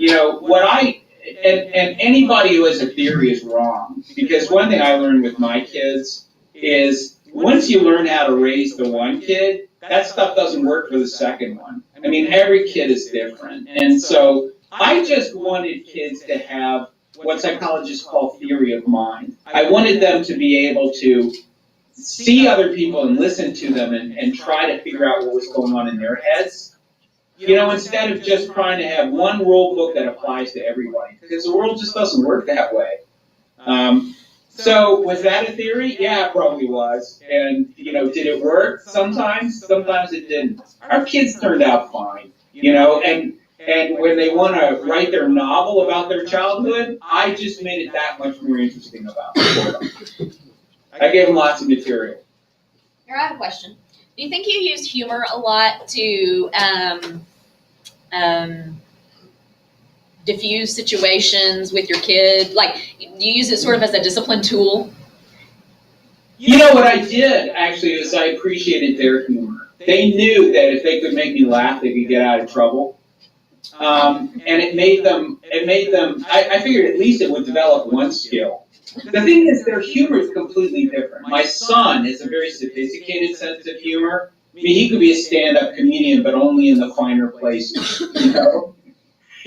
and anybody who has a theory is wrong. Because one thing I learned with my kids is once you learn how to raise the one kid, that stuff doesn't work for the second one. I mean, every kid is different. And so I just wanted kids to have what psychologists call theory of mind. I wanted them to be able to see other people and listen to them and try to figure out what was going on in their heads. Instead of just trying to have one rule book that applies to everybody, because the world just doesn't work that way. So was that a theory? Yeah, it probably was. And, did it work? Sometimes it didn't. Our kids turned out fine, and when they want to write their novel about their childhood, I just made it that much more interesting about them. I gave them lots of material. Here, I have a question. Do you think you use humor a lot to diffuse situations with your kid? Like, do you use it sort of as a discipline tool? What I did, actually, is I appreciated their humor. They knew that if they could make me laugh, they could get out of trouble. And it made them, I figured at least it would develop one skill. The thing is, their humor is completely different. My son has a very sophisticated sense of humor. I mean, he could be a stand-up comedian, but only in the finer places,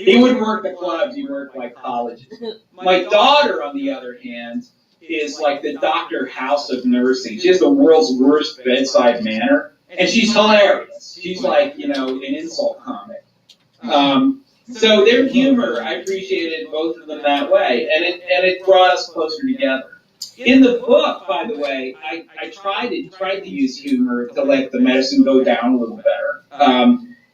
He wouldn't work the clubs, he worked like colleges. My daughter, on the other hand, is like the Dr. House of nursing. She has the world's worst bedside manner, and she's hilarious. She's like, an insult comic. So their humor, I appreciated both of them that way, and it brought us closer together. In the book, by the way, I tried to use humor to let the medicine go down a little better.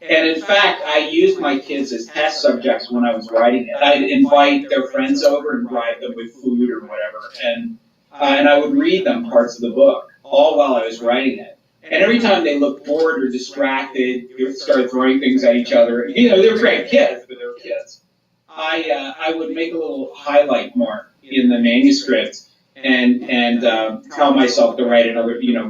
And in fact, I used my kids as test subjects when I was writing it. I'd invite their friends over and bribe them with food or whatever, and I would read them parts of the book, all while I was writing it. And every time they looked bored or distracted, they started throwing things at each other. They were great kids, but they were kids. I would make a little highlight mark in the manuscript and tell myself to write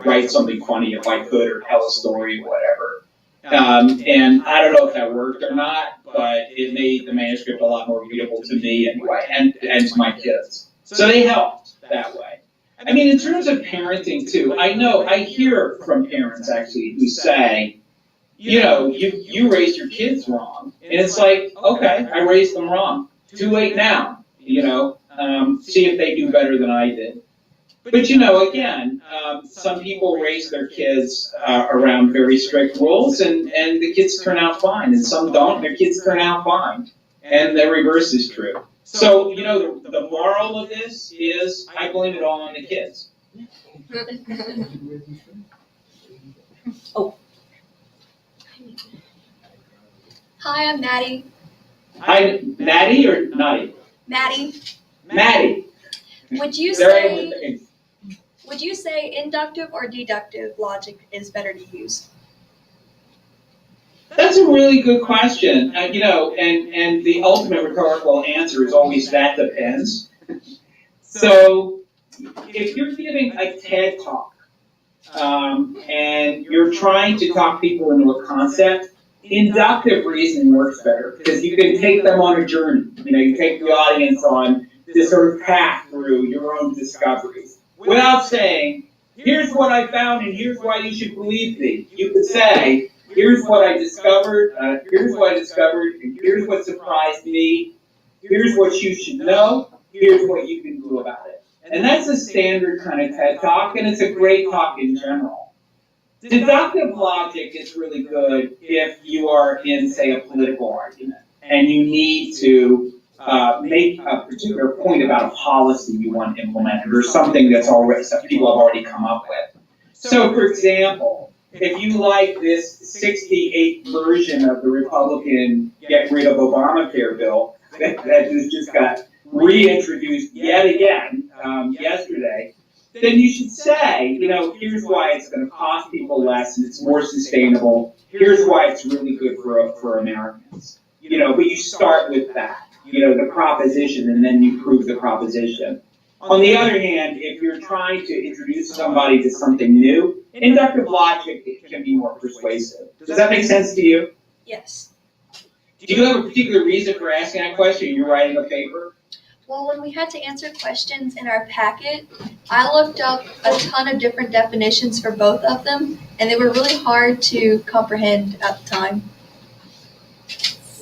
write something funny if I could, or tell a story or whatever. And I don't know if that worked or not, but it made the manuscript a lot more readable to me anyway, and to my kids. So they helped that way. I mean, in terms of parenting too, I hear from parents actually who say, you raised your kids wrong. And it's like, okay, I raised them wrong. Too late now, see if they do better than I did. But again, some people raise their kids around very strict rules, and the kids turn out fine, and some don't, their kids turn out fine. And the reverse is true. So, the moral of this is I blame it all on the kids. Oh. Hi, I'm Maddie. Hi, Maddie or Nutty? Maddie. Maddie. Would you say inductive or deductive logic is better to use? That's a really good question. And the ultimate rhetorical answer is always that depends. So if you're giving a TED talk and you're trying to talk people into a concept, inductive reasoning works better because you can take them on a journey. You take the audience on this sort of path through your own discoveries without saying, here's what I found and here's why you should believe me. You could say, here's what I discovered, and here's what surprised me, here's what you should know, here's what you can do about it. And that's a standard kind of TED talk, and it's a great talk in general. Deductive logic is really good if you are in, say, a political argument, and you need to make a particular point about a policy you want implemented, or something that people have already come up with. So, for example, if you like this 68 version of the Republican get rid of Obamacare bill that just got reintroduced yet again yesterday, then you should say, here's why it's going to cost people less and it's more sustainable. Here's why it's really good for Americans. But you start with that, the proposition, and then you prove the proposition. On the other hand, if you're trying to introduce somebody to something new, inductive logic can be more persuasive. Does that make sense to you? Yes. Do Do you have a particular reason for asking that question? You're writing a paper? Well, when we had to answer questions in our packet, I looked up a ton of different definitions for both of them, and they were really hard to comprehend at the time.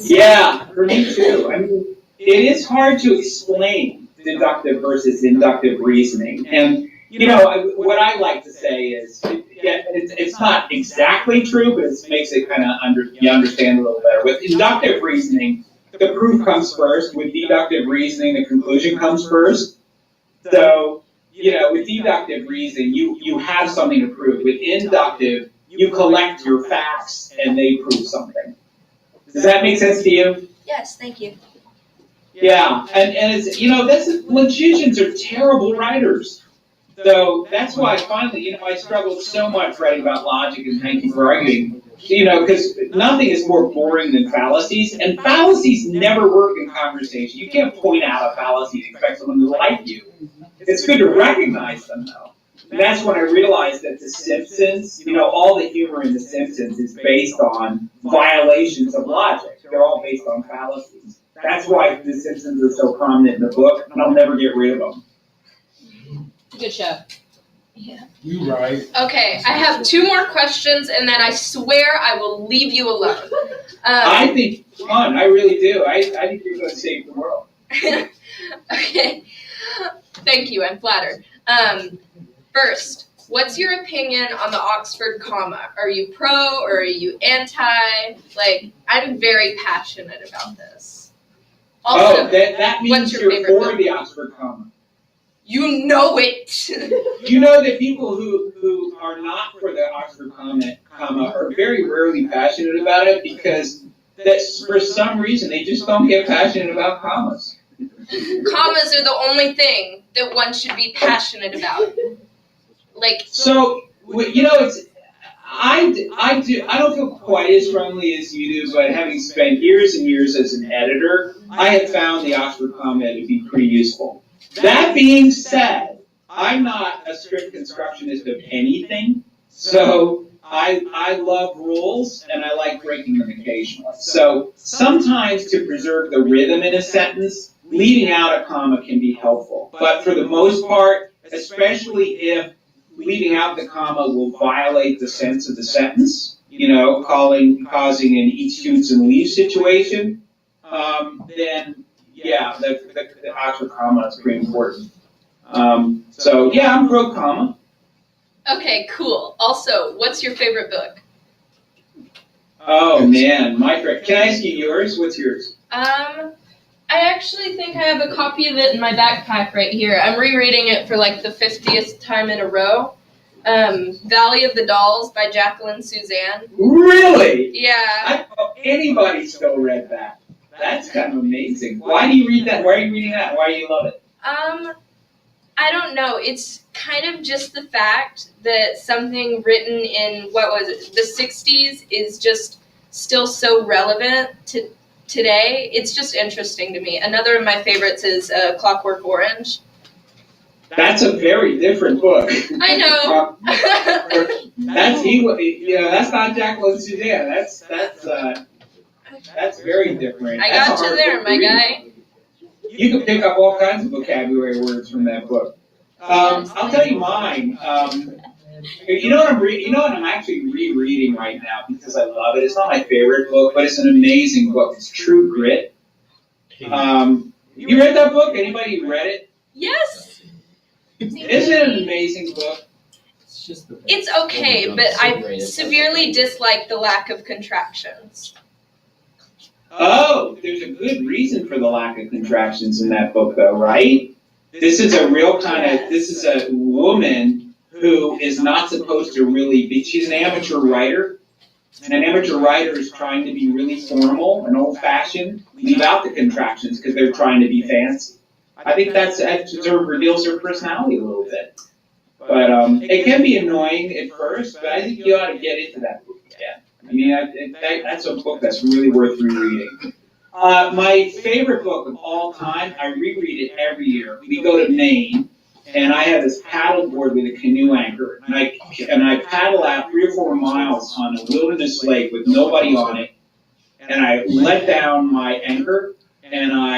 Yeah, for me too. I mean, it is hard to explain deductive versus inductive reasoning. And, what I like to say is, it's not exactly true, but it makes it kind of you understand a little better. With inductive reasoning, the proof comes first. With deductive reasoning, the conclusion comes first. So, with deductive reasoning, you have something to prove. With inductive, you collect your facts and they prove something. Does that make sense to you? Yes, thank you. Yeah, and it's, logicians are terrible writers. So that's why finally, I struggled so much writing about logic, and thank you for arguing. Because nothing is more boring than fallacies, and fallacies never work in conversation. You can't point out a fallacy and expect someone to like you. It's good to recognize them, though. And that's when I realized that The Simpsons, all the humor in The Simpsons is based on violations of logic. They're all based on fallacies. That's why The Simpsons are so prominent in the book, and I'll never get rid of them. Good show. Yeah. You right. Okay, I have 2 more questions, and then I swear I will leave you alone. I think it's fun. I really do. I think you're going to save the world. Okay, thank you. I'm flattered. First, what's your opinion on the Oxford comma? Are you pro or are you anti? I'm very passionate about this. Also, that means what's your you're favorite for book? the Oxford comma. You know it. You know that people who are not for the Oxford comma are very rarely passionate about it because for some reason they just don't get passionate about commas. Commas are the only thing that one should be passionate about. So, it's I don't feel quite as strongly as you do, but having spent years and years as an editor, I have found the Oxford comma to be pretty useful. That being said, I'm not a strict constructionist of anything, so I love rules and I like breaking them occasionally. So sometimes to preserve the rhythm in a sentence, leaving out a comma can be helpful. But for the most part, especially if leaving out the comma will violate the sense of the sentence, causing an eat, shoots, and leave situation, then yeah, the Oxford comma is pretty important. So yeah, I'm pro comma. Okay, cool. Also, what's your favorite book? Oh man, can I ask you yours? What's yours? I actually think I have a copy of it in my backpack right here. I'm rereading it for the 50th time in a row. Valley of the Dolls by Jacqueline Suzanne. Really? Yeah. Anybody still read that? That's kind of amazing. Why do you read that? Why are you reading that? Why do you love it? I don't know. It's kind of just the fact that something written in, the 60s is just still so relevant to today. It's just interesting to me. Another of my favorites is Clockwork Orange. That's a very different book. I know. That's not Jacqueline Suzanne. That's very different. I That's got a you hard there, book to my read. guy. You can pick up all kinds of vocabulary words from that book. I'll tell you mine. You know what I'm actually rereading right now because I love it. It's not my favorite book, but it's an amazing book. It's True Grit. You read that book? Anybody read it? Yes. Isn't it an amazing book? It's okay, but I severely dislike the lack of contractions. Oh, there's a good reason for the lack of contractions in that book, though, right? This is a woman who is not supposed to really be, she's an amateur writer, and an amateur writer is trying to be really formal and old-fashioned, leave out the contractions because they're trying to be fancy. I think that sort of reveals her personality a little bit. But it can be annoying at first, but I think you ought to get into that book again. I mean, that's a book that's really worth rereading. My favorite book of all time, I reread it every year. We go to Maine, and I have this paddle board with a canoe anchor, and I paddle out 3 or 4 miles on a wilderness lake with nobody on it, and I let down my anchor, and I